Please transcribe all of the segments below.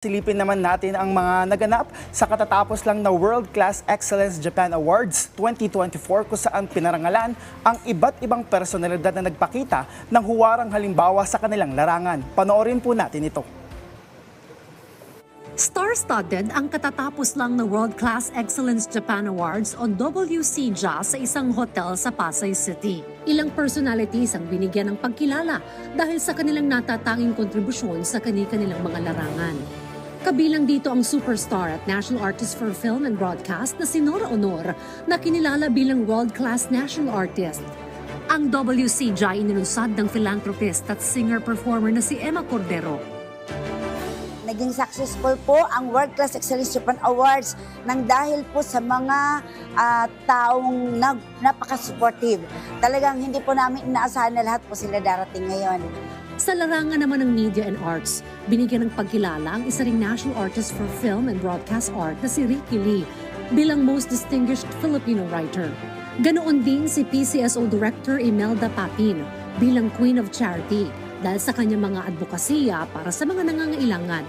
Silipin naman natin ang mga naganap sa katatapos lang na World Class Excellence Japan Awards 2024 kung saan pinarangalan ang iba't ibang personalidad na nagpakita ng huwarang halimbawa sa kanilang larangan. Panoorin po natin ito. Star-studded ang katatapos lang na World Class Excellence Japan Awards o WCJA sa isang hotel sa Pasay City. Ilang personalities ang binigyan ng pagkilala dahil sa kanilang natatanging kontribusyon sa kanilang mga larangan. Kabilang dito ang superstar at National Artist for Film and Broadcast na si Nora Honor na kinilala bilang World Class National Artist. Ang WCJA ay inilunsad ng philanthropist at singer-performer na si Emma Cordero. Naging successful po ang World Class Excellence Japan Awards nang dahil po sa mga taong napaka-supportive. Talagang hindi po namin inaasahan na lahat po sila darating ngayon. Sa larangan naman ng media and arts, binigyan ng pagkilala ang isa ring National Artist for Film and Broadcast Art na si Ricky Lee bilang Most Distinguished Filipino Writer. Ganoon din si PCSO Director Imelda Papin bilang Queen of Charity dahil sa kanyang mga advokasya para sa mga nangangailangan.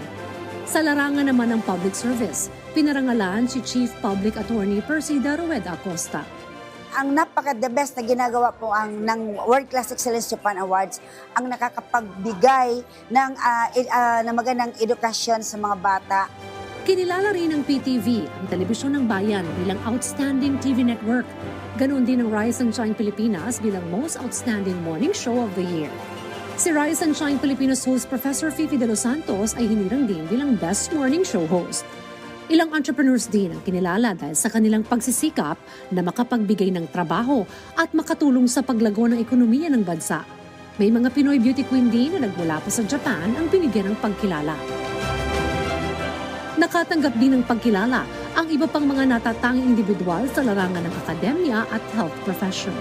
Sa larangan naman ng public service, pinarangalan si Chief Public Attorney Percy Darueda Acosta. Ang napaka-the best na ginagawa po ng World Class Excellence Japan Awards ang nakakapagbigay ng magandang edukasyon sa mga bata. Kinilala rin ng PTV, ang telebisyon ng bayan, bilang Outstanding TV Network. Ganoon din ang Rise and Shine Pilipinas bilang Most Outstanding Morning Show of the Year. Si Rise and Shine Pilipinas host Professor Fifi De Los Santos ay hinirang din bilang Best Morning Show host. Ilang entrepreneurs din ang kinilala dahil sa kanilang pagsisikap na makapagbigay ng trabaho at makatulong sa paglago ng ekonomiya ng bansa. May mga Pinoy beauty queen din na nagmula pa sa Japan ang binigyan ng pagkilala. Nakatanggap din ng pagkilala ang iba pang mga natatanging individual sa larangan ng akademya at health profession.